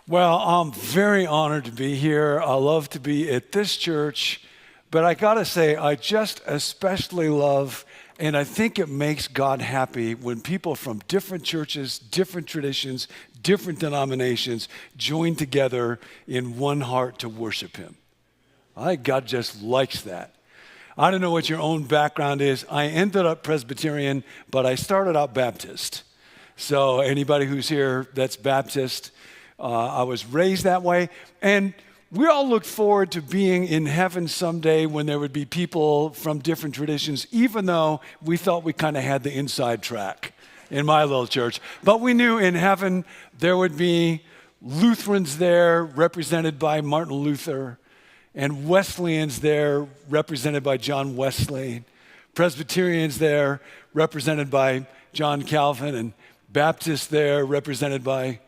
Well, I'm very honored to be here. I love to be at this church, but I gotta say, I just especially love, and I think it makes God happy when people from different churches, different traditions, different denominations join together in one heart to worship Him. I think God just likes that. I don't know what your own background is. I ended up Presbyterian, but I started out Baptist. So anybody who's here that's Baptist, I was raised that way. And we all looked forward to being in heaven someday when there would be people from different traditions, even though we thought we kind of had the inside track in my little church. But we knew in heaven there would be Lutherans there represented by Martin Luther, and Wesleyans there represented by John Wesley, Presbyterians there represented by John Calvin, and Baptists there represented by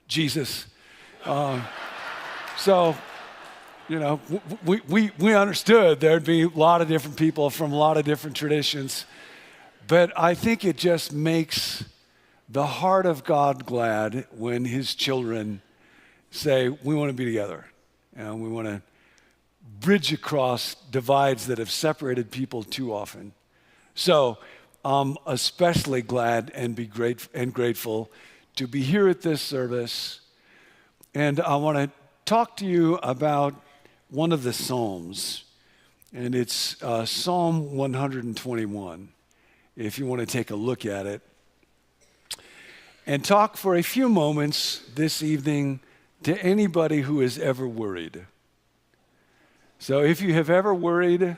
Jesus. So, you know, we understood there'd be a lot of different people from a lot of different traditions. But I think it just makes the heart of God glad when His children say, we want to be together. And we want to bridge across divides that have separated people too often. So I'm especially glad and grateful to be here at this service. And I want to talk to you about one of the Psalms, and it's Psalm 121, if you want to take a look at it. And talk for a few moments this evening to anybody who has ever worried. So if you have ever worried,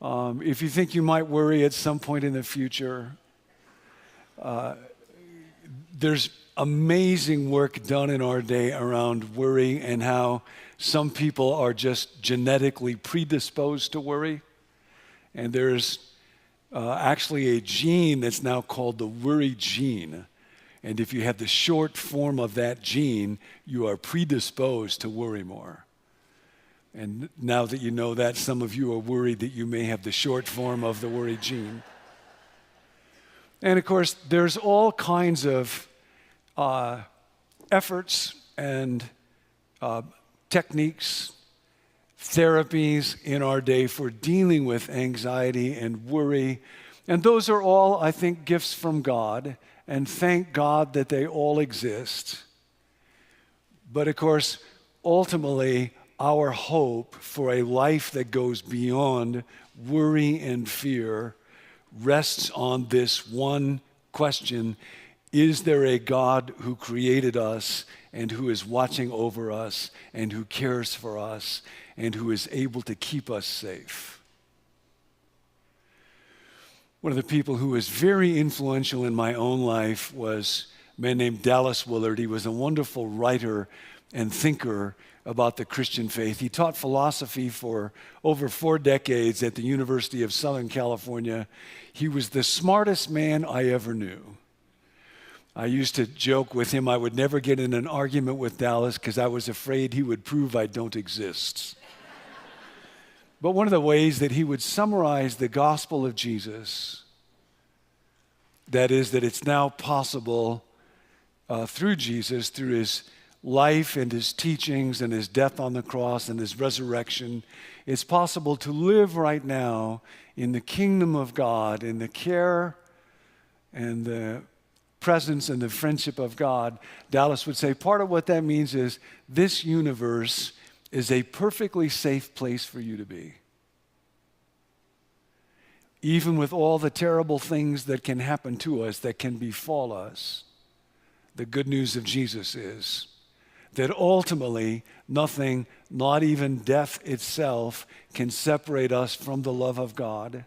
if you think you might worry at some point in the future, there's amazing work done in our day around worry and how some people are just genetically predisposed to worry. And there's actually a gene that's now called the worry gene. And if you have the short form of that gene, you are predisposed to worry more. And now that you know that, some of you are worried that you may have the short form of the worry gene. And of course, there's all kinds of efforts and techniques, therapies in our day for dealing with anxiety and worry. And those are all, I think, gifts from God. And thank God that they all exist. But of course, ultimately, our hope for a life that goes beyond worry and fear rests on this one question: is there a God who created us and who is watching over us and who cares for us and who is able to keep us safe? One of the people who was very influential in my own life was a man named Dallas Willard. He was a wonderful writer and thinker about the Christian faith. He taught philosophy for over 4 decades at the University of Southern California. He was the smartest man I ever knew. I used to joke with him I would never get in an argument with Dallas because I was afraid he would prove I don't exist. But one of the ways that he would summarize the gospel of Jesus, that is, that it's now possible through Jesus, through His life and His teachings and His death on the cross and His resurrection, it's possible to live right now in the kingdom of God, in the care and the presence and the friendship of God. Dallas would say part of what that means is this universe is a perfectly safe place for you to be. Even with all the terrible things that can happen to us, that can befall us, the good news of Jesus is that ultimately nothing, not even death itself, can separate us from the love of God.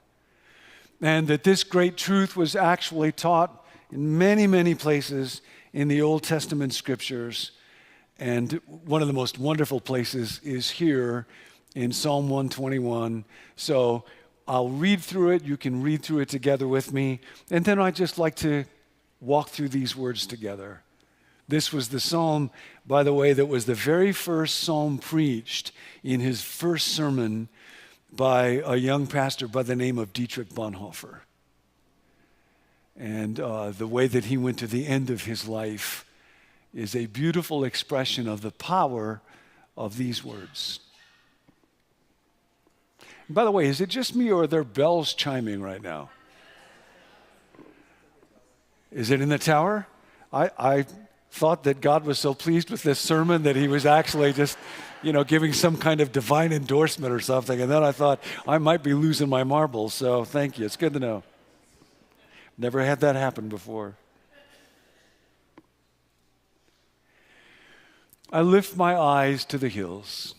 And that this great truth was actually taught in many, many places in the Old Testament scriptures. And one of the most wonderful places is here in Psalm 121. So I'll read through it. You can read through it together with me. And then I'd just like to walk through these words together. This was the psalm, by the way, that was the very first psalm preached in his first sermon by a young pastor by the name of Dietrich Bonhoeffer. And the way that he went to the end of his life is a beautiful expression of the power of these words. And by the way, is it just me or are there bells chiming right now? Is it in the tower? I thought that God was so pleased with this sermon that he was actually just, giving some kind of divine endorsement or something. And then I thought I might be losing my marbles. So thank you. It's good to know. Never had that happen before. I lift my eyes to the hills.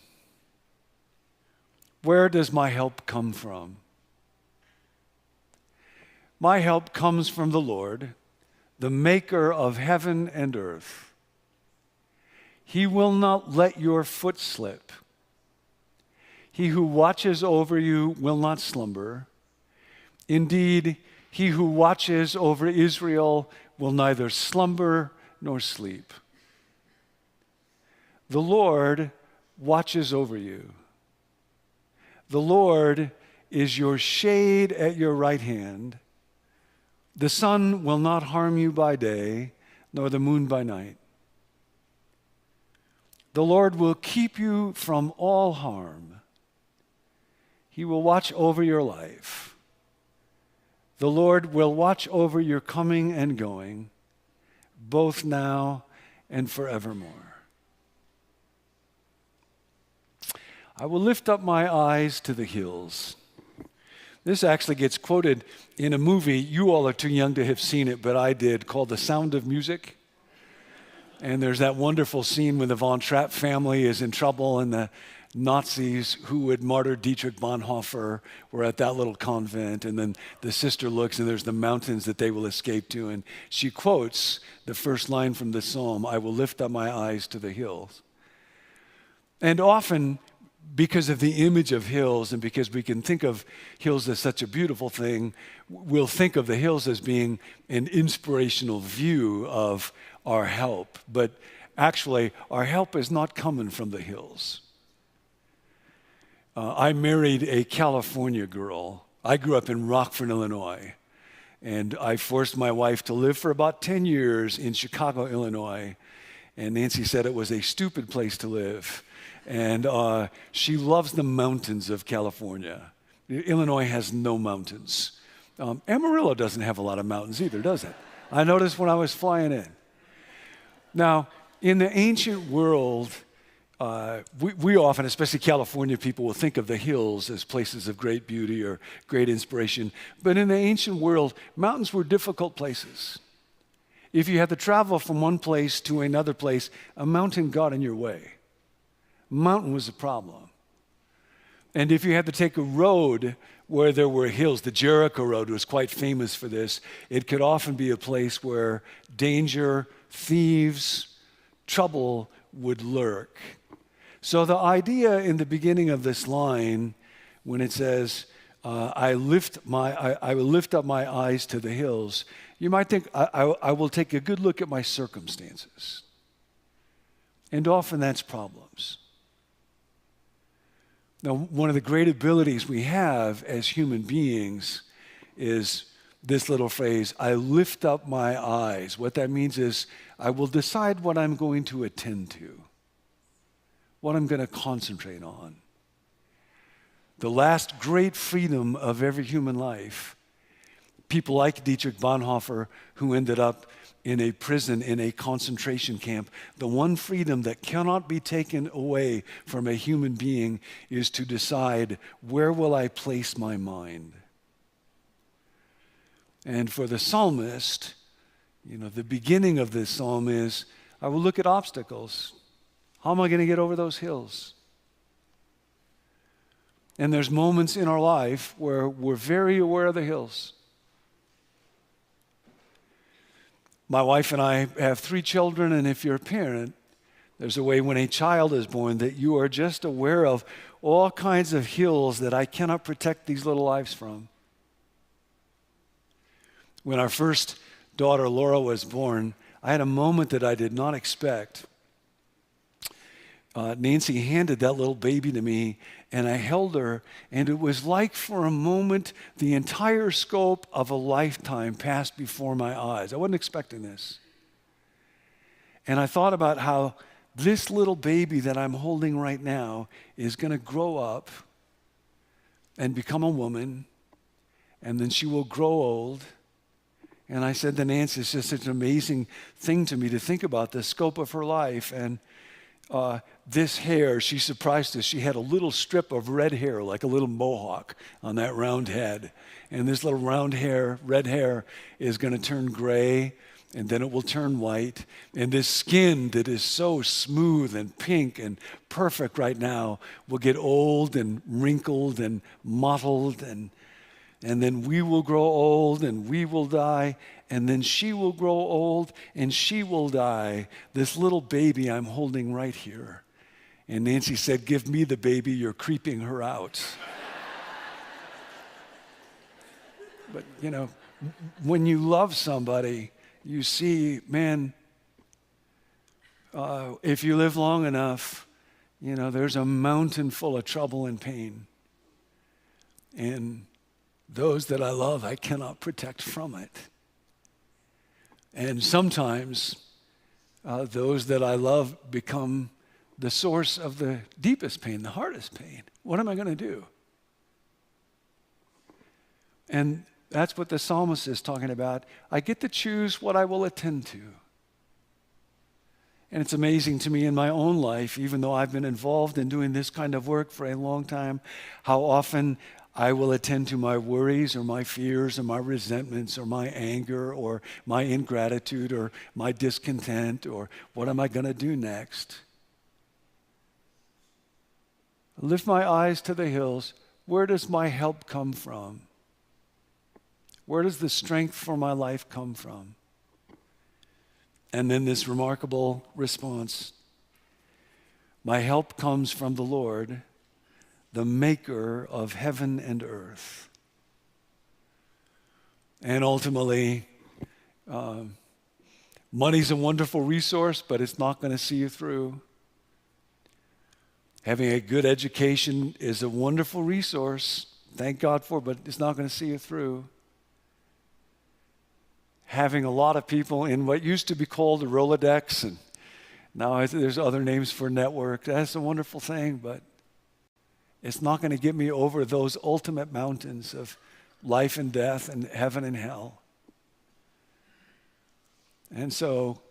Where does my help come from? My help comes from the Lord, the maker of heaven and earth. He will not let your foot slip. He who watches over you will not slumber. Indeed, he who watches over Israel will neither slumber nor sleep. The Lord watches over you. The Lord is your shade at your right hand. The sun will not harm you by day, nor the moon by night. The Lord will keep you from all harm. He will watch over your life. The Lord will watch over your coming and going, both now and forevermore. I will lift up my eyes to the hills. This actually gets quoted in a movie. You all are too young to have seen it, but I did, called The Sound of Music. And there's that wonderful scene when the Von Trapp family is in trouble and the Nazis who had martyred Dietrich Bonhoeffer were at that little convent. And then the sister looks and there's the mountains that they will escape to. And she quotes the first line from the psalm, I will lift up my eyes to the hills. And often, because of the image of hills and because we can think of hills as such a beautiful thing, we'll think of the hills as being an inspirational view of our help. But actually, our help is not coming from the hills. I married a California girl. I grew up in Rockford, Illinois. And I forced my wife to live for about 10 years in Chicago, Illinois. And Nancy said it was a stupid place to live. And she loves the mountains of California. Illinois has no mountains. Amarillo doesn't have a lot of mountains either, does it? I noticed when I was flying in. Now, in the ancient world, we often, especially California people, will think of the hills as places of great beauty or great inspiration. But in the ancient world, mountains were difficult places. If you had to travel from one place to another place, a mountain got in your way. Mountain was a problem. And if you had to take a road where there were hills, the Jericho Road was quite famous for this, it could often be a place where danger, thieves, trouble would lurk. So the idea in the beginning of this line, when it says, I will lift up my eyes to the hills, you might think, I will take a good look at my circumstances. And often that's problems. Now, one of the great abilities we have as human beings is this little phrase, I lift up my eyes. What that means is I will decide what I'm going to attend to, what I'm going to concentrate on. The last great freedom of every human life, people like Dietrich Bonhoeffer, who ended up in a prison, in a concentration camp, the one freedom that cannot be taken away from a human being is to decide, where will I place my mind? And for the psalmist, the beginning of this psalm is, I will look at obstacles. How am I going to get over those hills? And there's moments in our life where we're very aware of the hills. My wife and I have 3 children, and if you're a parent, there's a way when a child is born that you are just aware of all kinds of hills that I cannot protect these little lives from. When our first daughter, Laura, was born, I had a moment that I did not expect. Nancy handed that little baby to me, and I held her, and it was like for a moment the entire scope of a lifetime passed before my eyes. I wasn't expecting this. And I thought about how this little baby that I'm holding right now is going to grow up and become a woman, and then she will grow old. And I said to Nancy, it's just such an amazing thing to me to think about the scope of her life. And this hair, she surprised us. She had a little strip of red hair, like a little mohawk on that round head. And this little round hair, red hair, is going to turn gray, and then it will turn white. And this skin that is so smooth and pink and perfect right now will get old and wrinkled and mottled, and then we will grow old and we will die, and then she will grow old and she will die. This little baby I'm holding right here. And Nancy said, "Give me the baby, you're creeping her out." But, when you love somebody, you see, man, if you live long enough, there's a mountain full of trouble and pain. And those that I love, I cannot protect from it. And sometimes those that I love become the source of the deepest pain, the hardest pain. What am I going to do? And that's what the psalmist is talking about. I get to choose what I will attend to. And it's amazing to me in my own life, even though I've been involved in doing this kind of work for a long time, how often I will attend to my worries or my fears or my resentments or my anger or my ingratitude or my discontent or what am I going to do next? I lift my eyes to the hills. Where does my help come from? Where does the strength for my life come from? And then this remarkable response. My help comes from the Lord, the maker of heaven and earth. And ultimately, money's a wonderful resource, but it's not going to see you through. Having a good education is a wonderful resource, thank God for, but it's not going to see you through. Having a lot of people in what used to be called a Rolodex, and now there's other names for network, that's a wonderful thing, but it's not going to get me over those ultimate mountains of life and death and heaven and hell. And so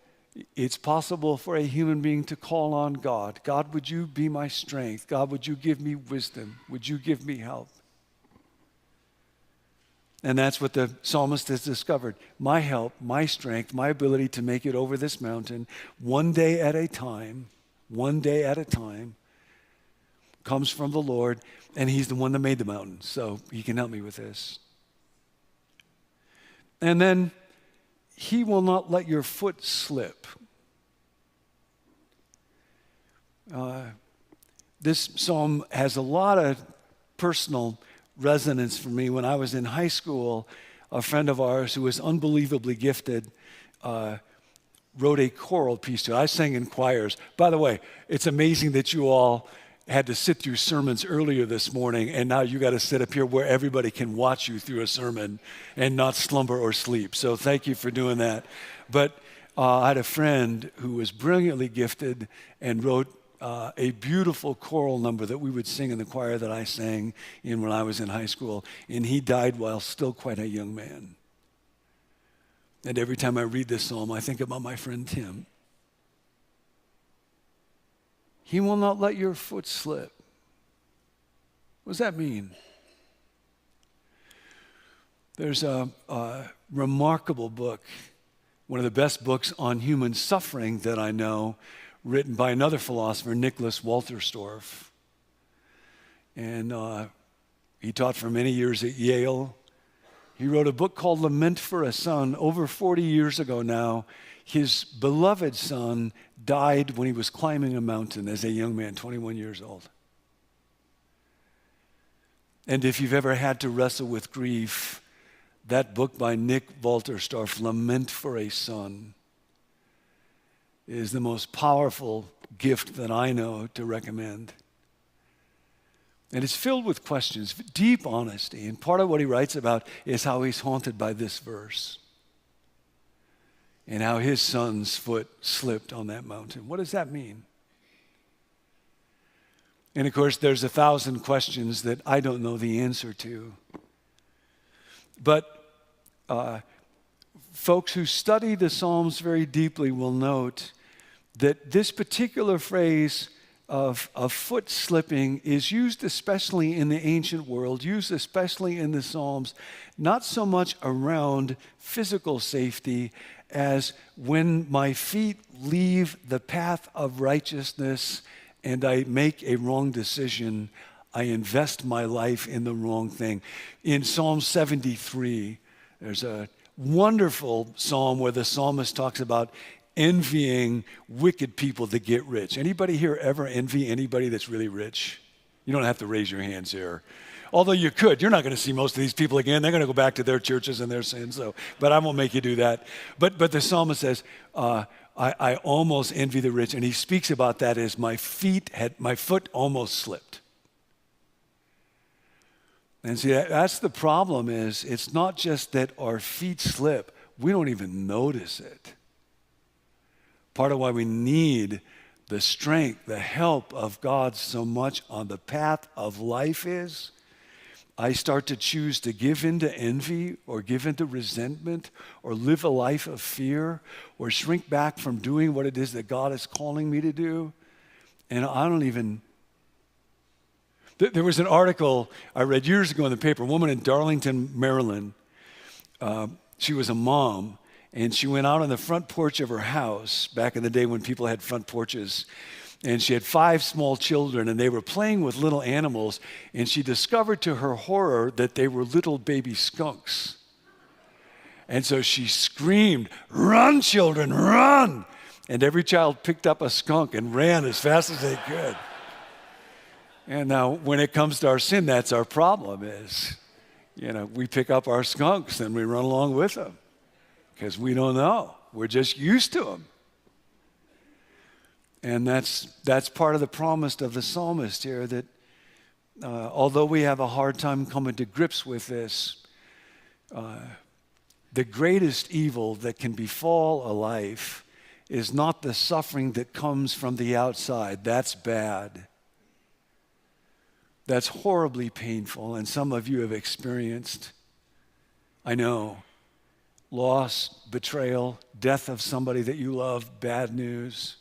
it's possible for a human being to call on God. God, would you be my strength? God, would you give me wisdom? Would you give me help? And that's what the psalmist has discovered. My help, my strength, my ability to make it over this mountain, one day at a time, comes from the Lord, and he's the one that made the mountain, so he can help me with this. And then, he will not let your foot slip. This psalm has a lot of personal resonance for me. When I was in high school, a friend of ours who was unbelievably gifted wrote a choral piece to it. I sang in choirs. By the way, it's amazing that you all had to sit through sermons earlier this morning, and now you got to sit up here where everybody can watch you through a sermon and not slumber or sleep. So thank you for doing that. But I had a friend who was brilliantly gifted and wrote a beautiful choral number that we would sing in the choir that I sang in when I was in high school. And he died while still quite a young man. And every time I read this psalm, I think about my friend Tim. He will not let your foot slip. What does that mean? There's a remarkable book, one of the best books on human suffering that I know, written by another philosopher, Nicholas Walterstorff. And he taught for many years at Yale. He wrote a book called Lament for a Son over 40 years ago now. His beloved son died when he was climbing a mountain as a young man, 21 years old. And if you've ever had to wrestle with grief, that book by Nick Walterstorff, Lament for a Son, is the most powerful gift that I know to recommend. And it's filled with questions, deep honesty. And part of what he writes about is how he's haunted by this verse. and how his son's foot slipped on that mountain. What does that mean? And of course, there's 1,000 questions that I don't know the answer to. But folks who study the Psalms very deeply will note that this particular phrase of foot slipping is used especially in the ancient world, used especially in the Psalms, not so much around physical safety as when my feet leave the path of righteousness and I make a wrong decision, I invest my life in the wrong thing. In Psalm 73, there's a wonderful psalm where the psalmist talks about envying wicked people that get rich. Anybody here ever envy anybody that's really rich? You don't have to raise your hands here. Although you could. You're not going to see most of these people again. They're going to go back to their churches and their sins. But I won't make you do that. But the psalmist says, I almost envy the rich. And he speaks about that as my foot almost slipped. And see, that's the problem is it's not just that our feet slip. We don't even notice it. Part of why we need the strength, the help of God so much on the path of life is I start to choose to give into envy or give into resentment or live a life of fear or shrink back from doing what it is that God is calling me to do. And I don't even... There was an article I read years ago in the paper, a woman in Darlington, Maryland. She was a mom. And she went out on the front porch of her house back in the day when people had front porches. And she had 5 small children, and they were playing with little animals. And she discovered to her horror that they were little baby skunks. And so she screamed, "Run, children, run!" And every child picked up a skunk and ran as fast as they could. And now when it comes to our sin, that's our problem is, we pick up our skunks and we run along with them. Because we don't know. We're just used to them. And that's part of the promise of the psalmist here, that although we have a hard time coming to grips with this, the greatest evil that can befall a life is not the suffering that comes from the outside. That's bad. That's horribly painful, and some of you have experienced, I know, loss, betrayal, death of somebody that you love, bad news,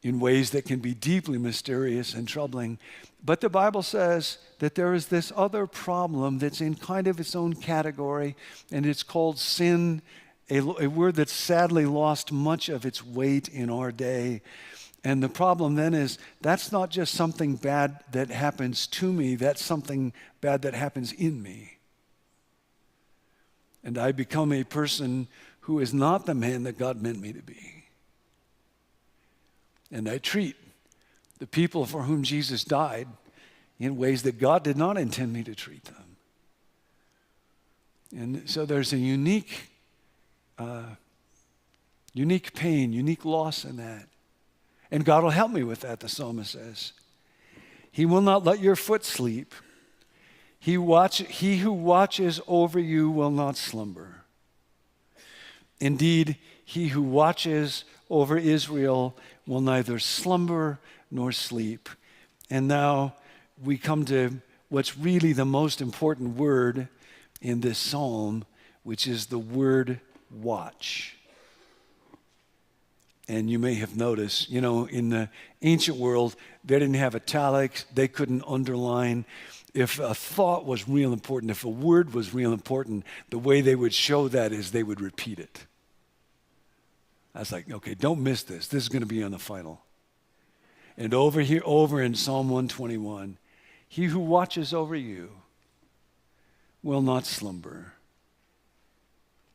in ways that can be deeply mysterious and troubling. But the Bible says that there is this other problem that's in kind of its own category, and it's called sin, a word that's sadly lost much of its weight in our day. And the problem then is that's not just something bad that happens to me, that's something bad that happens in me. And I become a person who is not the man that God meant me to be. And I treat the people for whom Jesus died in ways that God did not intend me to treat them. And so there's a unique pain, unique loss in that. And God will help me with that, the psalmist says. He will not let your foot sleep. He who watches over you will not slumber. Indeed, he who watches over Israel will neither slumber nor sleep. And now we come to what's really the most important word in this psalm, which is the word watch. And you may have noticed, in the ancient world, they didn't have italics, they couldn't underline. If a thought was real important, if a word was real important, the way they would show that is they would repeat it. I was like, okay, don't miss this. This is going to be on the final. And over in Psalm 121, he who watches over you will not slumber.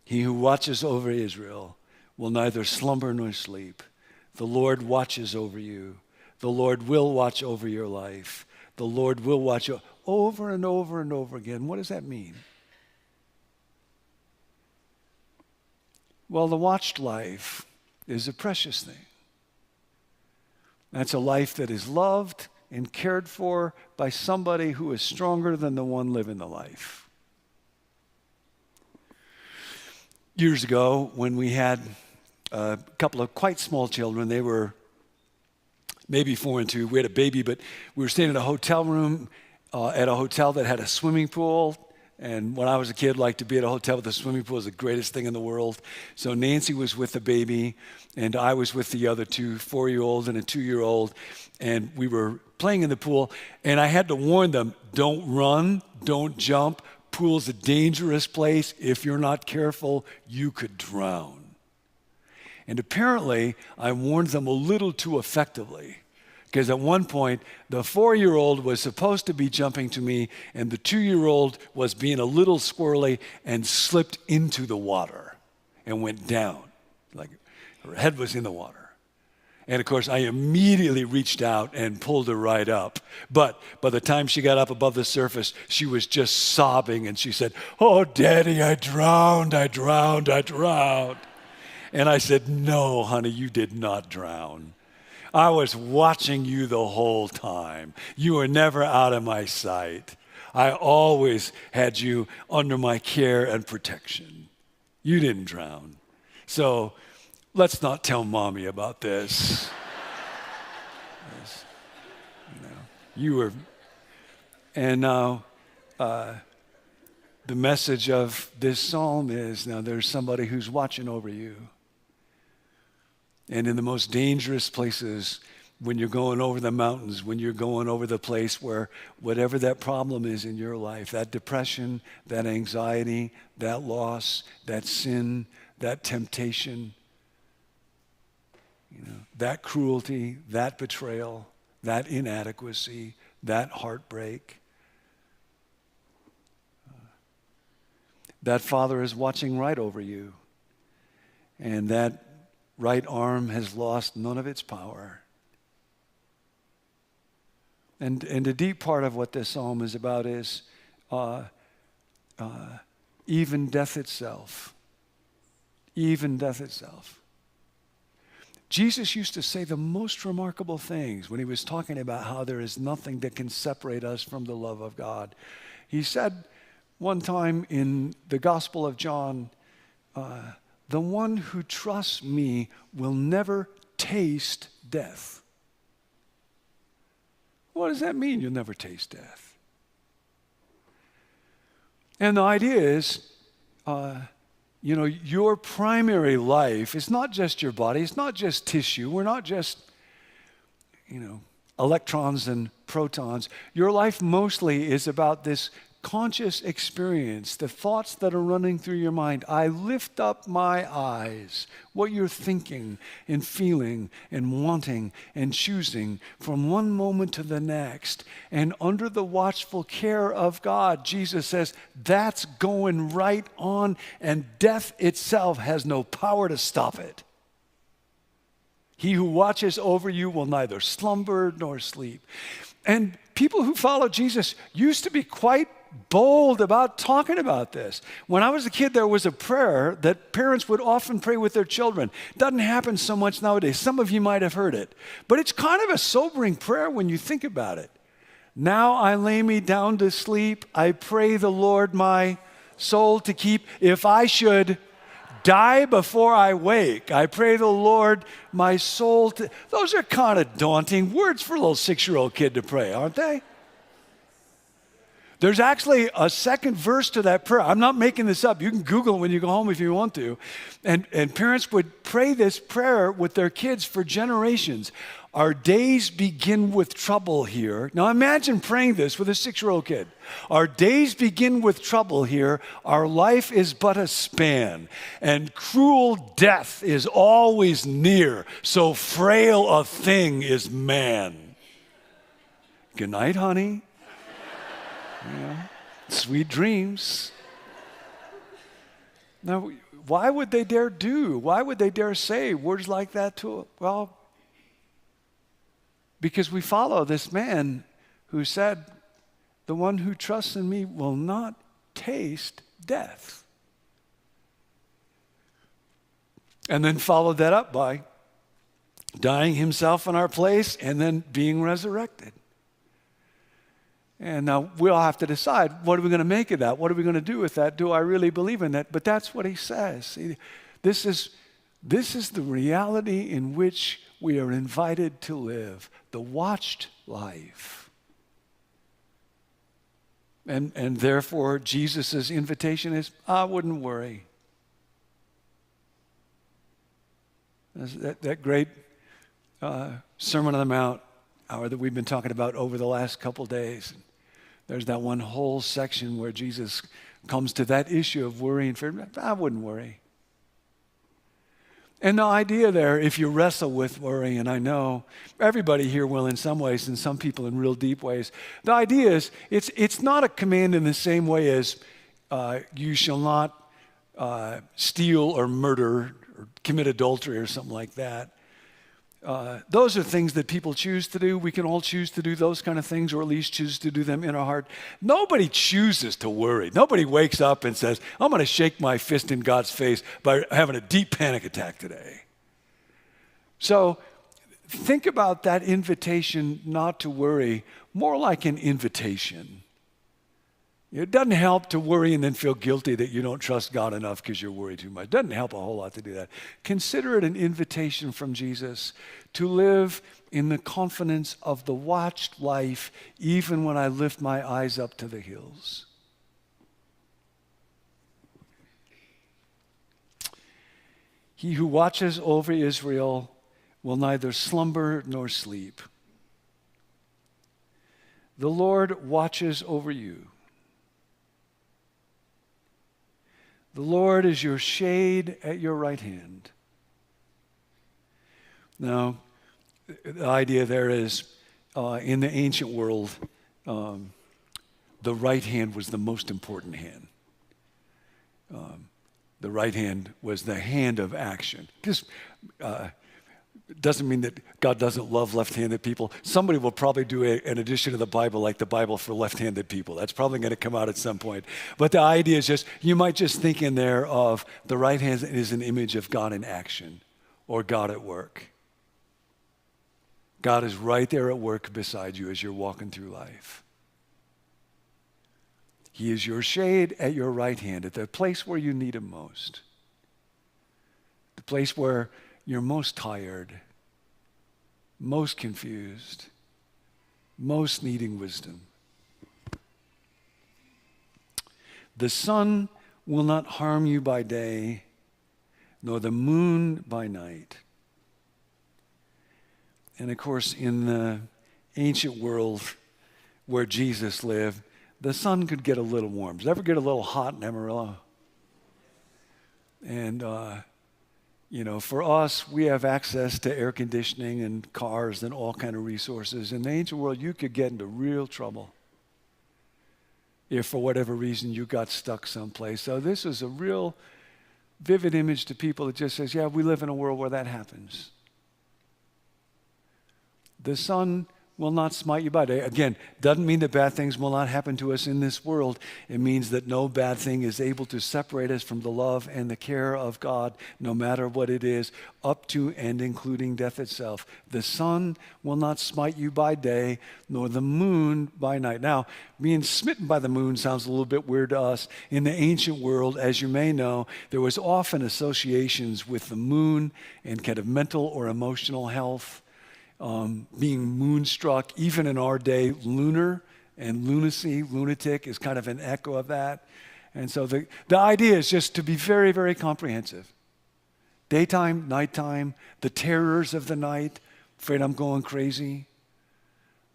He who watches over Israel will neither slumber nor sleep. The Lord watches over you. The Lord will watch over your life. The Lord will watch over and over and over again. What does that mean? Well, the watched life is a precious thing. That's a life that is loved and cared for by somebody who is stronger than the one living the life. years ago when we had a couple of quite small children. They were maybe 4 and 2. We had a baby, but we were staying in a hotel room at a hotel that had a swimming pool. And when I was a kid, liked to be at a hotel with a swimming pool was the greatest thing in the world. So Nancy was with the baby, and I was with the other two, 4-year-old and a 2-year-old. And we were playing in the pool, and I had to warn them, don't run, don't jump. Pool's a dangerous place. If you're not careful, you could drown. And apparently, I warned them a little too effectively. Because at one point, the 4-year-old was supposed to be jumping to me, and the 2-year-old was being a little squirrely and slipped into the water and went down. Like her head was in the water. And of course, I immediately reached out and pulled her right up. But by the time she got up above the surface, she was just sobbing, and she said, "Oh, Daddy, I drowned, I drowned, I drowned." And I said, "No, honey, you did not drown. I was watching you the whole time. You were never out of my sight. I always had you under my care and protection. You didn't drown. So let's not tell Mommy about this." Yes, you were. And now the message of this psalm is, now there's somebody who's watching over you. And in the most dangerous places, when you're going over the mountains, when you're going over the place where whatever that problem is in your life, that depression, that anxiety, that loss, that sin, that temptation, that cruelty, that betrayal, that inadequacy, that heartbreak, that Father is watching right over you. And that right arm has lost none of its power. And the deep part of what this psalm is about is even death itself. Even death itself. Jesus used to say the most remarkable things when he was talking about how there is nothing that can separate us from the love of God. He said one time in the Gospel of John, the one who trusts me will never taste death. What does that mean, you'll never taste death? And the idea is, your primary life is not just your body, it's not just tissue, we're not just, electrons and protons. Your life mostly is about this conscious experience, the thoughts that are running through your mind. I lift up my eyes, what you're thinking and feeling and wanting and choosing from one moment to the next. And under the watchful care of God, Jesus says, that's going right on, and death itself has no power to stop it. He who watches over you will neither slumber nor sleep. And people who follow Jesus used to be quite bold about talking about this. When I was a kid, there was a prayer that parents would often pray with their children. Doesn't happen so much nowadays. Some of you might have heard it. But it's kind of a sobering prayer when you think about it. Now I lay me down to sleep. I pray the Lord my soul to keep. If I should die before I wake, I pray the Lord my soul to... Those are kind of daunting words for a little 6-year-old kid to pray, aren't they? There's actually a second verse to that prayer. I'm not making this up. You can Google it when you go home if you want to. And parents would pray this prayer with their kids for generations. Our days begin with trouble here. Now imagine praying this with a 6-year-old kid. Our days begin with trouble here. Our life is but a span. And cruel death is always near. So frail a thing is man. Good night, honey. Yeah. Sweet dreams. Now, why would they dare say words like that to? Well, because we follow this man who said, the one who trusts in me will not taste death. And then followed that up by dying himself in our place and then being resurrected. And now we'll have to decide, what are we going to make of that? What are we going to do with that? Do I really believe in that? But that's what he says. See, this is the reality in which we are invited to live, the watched life. And therefore, Jesus' invitation is, I wouldn't worry. That great Sermon on the Mount that we've been talking about over the last couple days. There's that one whole section where Jesus comes to that issue of worry and fear. I wouldn't worry. And the idea there, if you wrestle with worry, and I know everybody here will in some ways, and some people in real deep ways, the idea is it's not a command in the same way as you shall not steal or murder or commit adultery or something like that. Those are things that people choose to do. We can all choose to do those kind of things, or at least choose to do them in our heart. Nobody chooses to worry. Nobody wakes up and says, I'm going to shake my fist in God's face by having a deep panic attack today. So think about that invitation not to worry more like an invitation. It doesn't help to worry and then feel guilty that you don't trust God enough because you're worried too much. It doesn't help a whole lot to do that. Consider it an invitation from Jesus to live in the confidence of the watched life, even when I lift my eyes up to the hills. He who watches over Israel will neither slumber nor sleep. The Lord watches over you. The Lord is your shade at your right hand. Now, the idea there is, in the ancient world, the right hand was the most important hand. The right hand was the hand of action. This doesn't mean that God doesn't love left-handed people. Somebody will probably do an edition of the Bible like the Bible for left-handed people. That's probably going to come out at some point. But the idea is just, you might just think in there of the right hand is an image of God in action or God at work. God is right there at work beside you as you're walking through life. He is your shade at your right hand, at the place where you need him most. The place where you're most tired, most confused, most needing wisdom. The sun will not harm you by day, nor the moon by night. And of course, in the ancient world where Jesus lived, the sun could get a little warm. Does it ever get a little hot in Amarillo? And for us, we have access to air conditioning and cars and all kind of resources. In the ancient world, you could get into real trouble if for whatever reason you got stuck someplace. So this is a real vivid image to people that just says, yeah, we live in a world where that happens. The sun will not smite you by day. Again, doesn't mean that bad things will not happen to us in this world. It means that no bad thing is able to separate us from the love and the care of God, no matter what it is, up to and including death itself. The sun will not smite you by day, nor the moon by night. Now, being smitten by the moon sounds a little bit weird to us. In the ancient world, as you may know, there was often associations with the moon and kind of mental or emotional health. Being moonstruck, even in our day, lunar and lunacy, lunatic is kind of an echo of that. And so the idea is just to be very, very comprehensive. Daytime, nighttime, the terrors of the night, afraid I'm going crazy,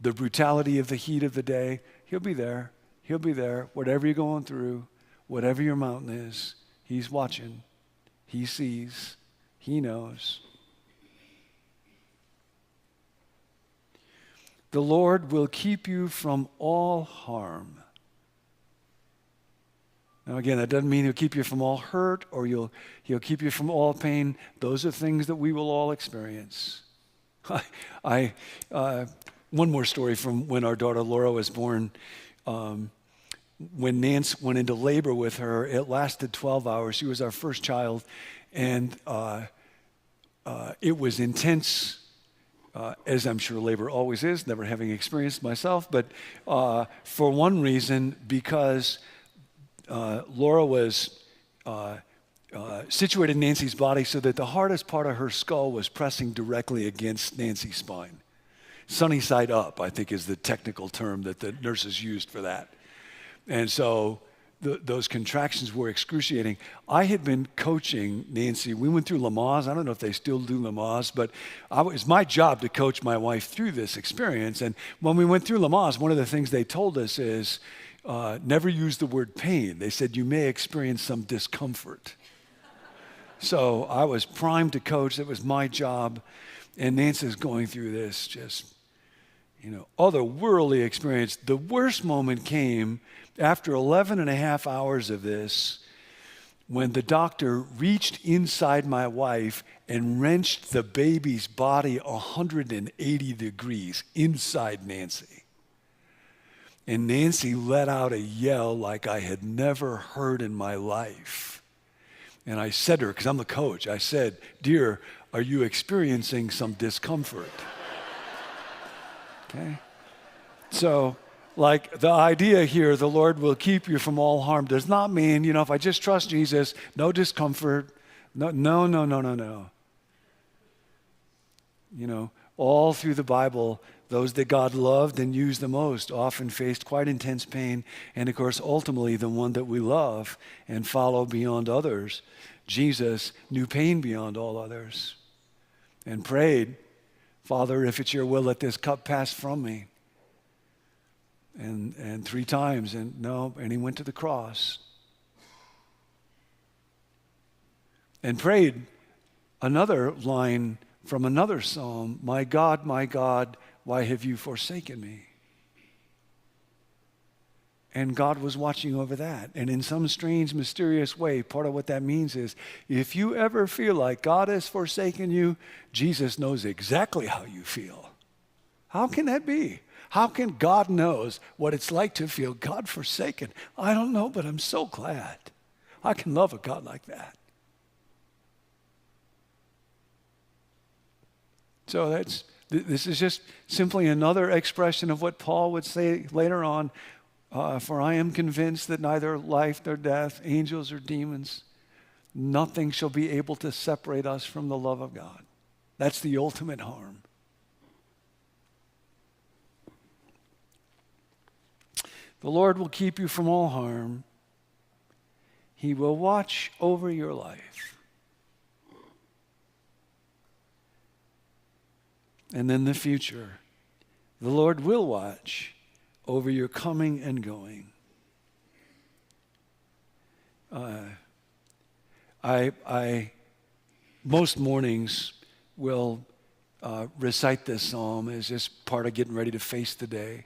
the brutality of the heat of the day, he'll be there. He'll be there. Whatever you're going through, whatever your mountain is, he's watching. He sees. He knows. The Lord will keep you from all harm. Now again, that doesn't mean he'll keep you from all hurt or he'll keep you from all pain. Those are things that we will all experience. One more story from when our daughter Laura was born. When Nance went into labor with her, it lasted 12 hours. She was our first child, and it was intense as I'm sure labor always is, never having experienced myself, but for one reason, because Laura was situated in Nancy's body so that the hardest part of her skull was pressing directly against Nancy's spine. Sunny side up, I think, is the technical term that the nurses used for that. And so those contractions were excruciating. I had been coaching Nancy. We went through Lamaze. I don't know if they still do Lamaze, but it was my job to coach my wife through this experience. And when we went through Lamaze, one of the things they told us is never use the word pain. They said you may experience some discomfort. So I was primed to coach. That was my job. And Nancy's going through this just, otherworldly experience. The worst moment came after 11 and a half hours of this, when the doctor reached inside my wife and wrenched the baby's body 180 degrees inside Nancy. And Nancy let out a yell like I had never heard in my life. And I said to her, because I'm the coach, I said, "Dear, are you experiencing some discomfort?" Okay? So, like, the idea here, the Lord will keep you from all harm, does not mean, if I just trust Jesus, no discomfort. No. All through the Bible, those that God loved and used the most often faced quite intense pain. And of course, ultimately, the one that we love and follow beyond others, Jesus, knew pain beyond all others and prayed, "Father, if it's your will, let this cup pass from me." And 3 times, and he went to the cross. And prayed another line from another psalm, my God, why have you forsaken me?" And God was watching over that. And in some strange, mysterious way, part of what that means is, if you ever feel like God has forsaken you, Jesus knows exactly how you feel. How can that be? How can God knows what it's like to feel God forsaken? I don't know, but I'm so glad I can love a God like that. So this is just simply another expression of what Paul would say later on, for I am convinced that neither life nor death, angels or demons, nothing shall be able to separate us from the love of God. That's the ultimate harm. The Lord will keep you from all harm. He will watch over your life. And then the future. The Lord will watch over your coming and going. I most mornings will recite this psalm as just part of getting ready to face the day.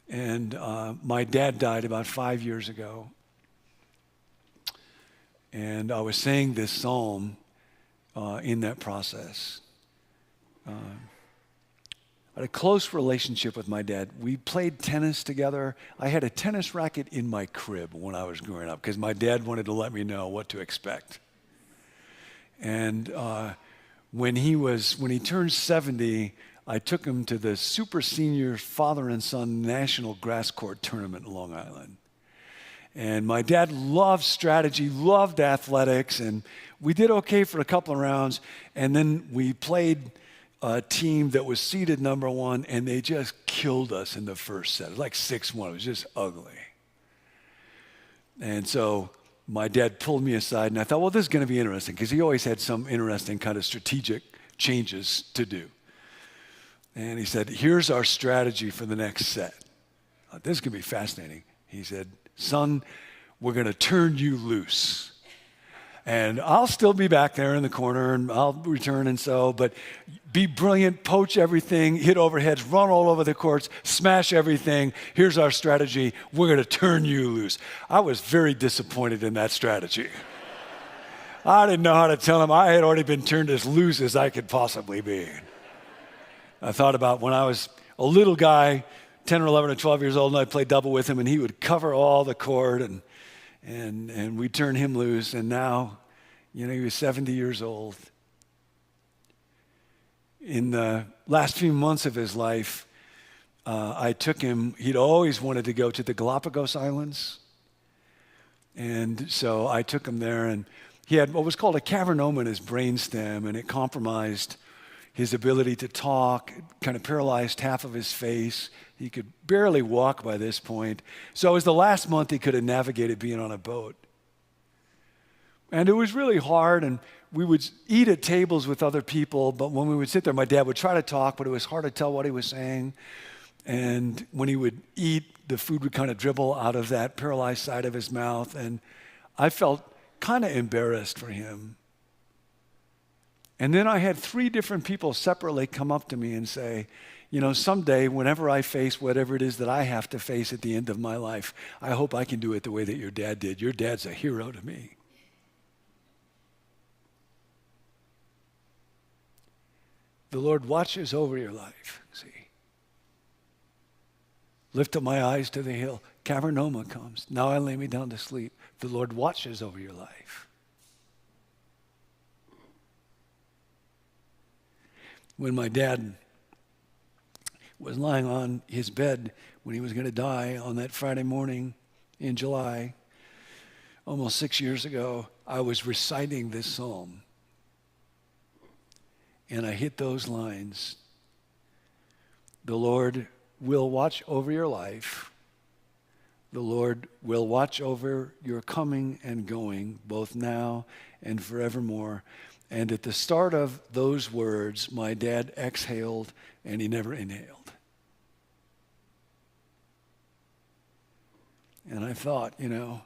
And my dad died about 5 years ago. And I was saying this psalm in that process. I had a close relationship with my dad. We played tennis together. I had a tennis racket in my crib when I was growing up because my dad wanted to let me know what to expect. And when he turned 70, I took him to the Super Senior Father and Son National Grass Court Tournament in Long Island. And my dad loved strategy, loved athletics, and we did okay for a couple of rounds. And then we played a team that was seeded number 1, and they just killed us in the first set. It was like 6-1. It was just ugly. And so my dad pulled me aside, and I thought, well, this is going to be interesting, because he always had some interesting kind of strategic changes to do. And he said, here's our strategy for the next set. This is going to be fascinating. He said, son, we're going to turn you loose. And I'll still be back there in the corner, and I'll return and so, but be brilliant, poach everything, hit overheads, run all over the courts, smash everything. Here's our strategy. We're going to turn you loose. I was very disappointed in that strategy. I didn't know how to tell him I had already been turned as loose as I could possibly be. I thought about when I was a little guy, 10 or 11 or 12 years old, and I'd play double with him, and he would cover all the court, and we'd turn him loose. And now, he was 70 years old. In the last few months of his life, I took him, he'd always wanted to go to the Galapagos Islands. And so I took him there, and he had what was called a cavernoma in his brainstem, and it compromised his ability to talk, kind of paralyzed half of his face. He could barely walk by this point. So it was the last month he could have navigated being on a boat. And it was really hard, and we would eat at tables with other people, but when we would sit there, my dad would try to talk, but it was hard to tell what he was saying. And when he would eat, the food would kind of dribble out of that paralyzed side of his mouth, and I felt kind of embarrassed for him. And then I had 3 different people separately come up to me and say, you know, someday, whenever I face whatever it is that I have to face at the end of my life, I hope I can do it the way that your dad did. Your dad's a hero to me. The Lord watches over your life, see. Lift up my eyes to the hill. Cavernoma comes. Now I lay me down to sleep. The Lord watches over your life. When my dad was lying on his bed when he was going to die on that Friday morning in July, almost 6 years ago, I was reciting this psalm. And I hit those lines. The Lord will watch over your life. The Lord will watch over your coming and going, both now and forevermore. And at the start of those words, my dad exhaled and he never inhaled. And I thought, you know,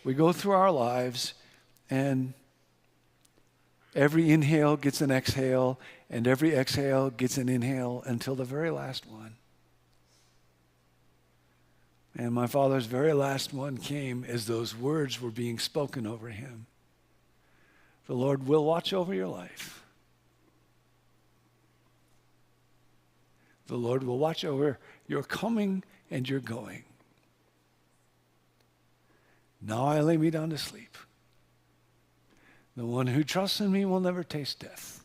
we go through our lives and every inhale gets an exhale, and every exhale gets an inhale until the very last one. And my father's very last one came as those words were being spoken over him. The Lord will watch over your life. The Lord will watch over your coming and your going. Now I lay me down to sleep. The one who trusts in me will never taste death.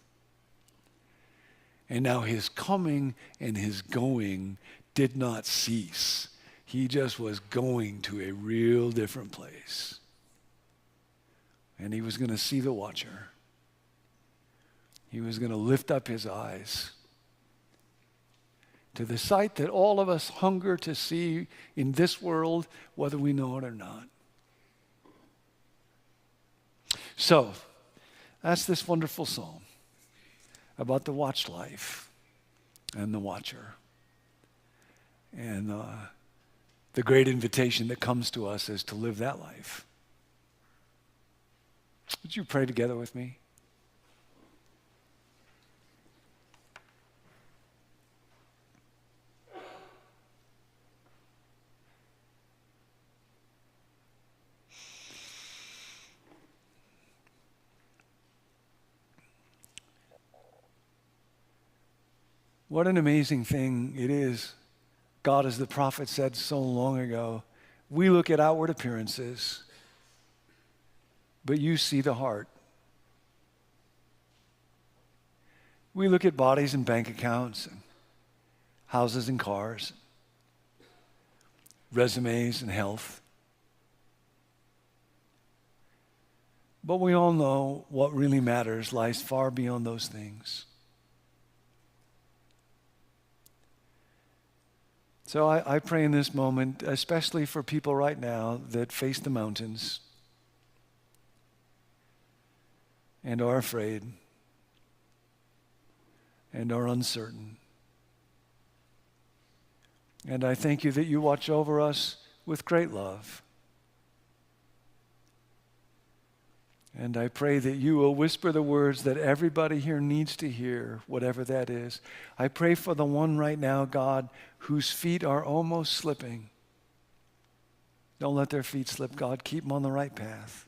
And now his coming and his going did not cease. He just was going to a real different place. And he was going to see the watcher. He was going to lift up his eyes to the sight that all of us hunger to see in this world, whether we know it or not. So, that's this wonderful psalm about the watched life and the watcher. And the great invitation that comes to us is to live that life. Would you pray together with me? What an amazing thing it is. God, as the prophet said so long ago, we look at outward appearances, but you see the heart. We look at bodies and bank accounts, and houses and cars, resumes and health. But we all know what really matters lies far beyond those things. So I pray in this moment, especially for people right now that face the mountains and are afraid and are uncertain. And I thank you that you watch over us with great love. And I pray that you will whisper the words that everybody here needs to hear, whatever that is. I pray for the one right now, God, whose feet are almost slipping. Don't let their feet slip, God. Keep them on the right path.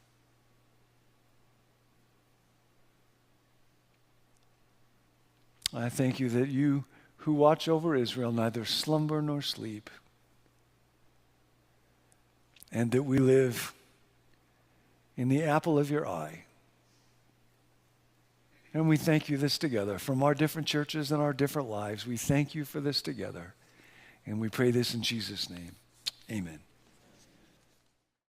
I thank you that you who watch over Israel neither slumber nor sleep, and that we live in the apple of your eye. And we thank you this together. From our different churches and our different lives, we thank you for this together. And we pray this in Jesus' name. Amen.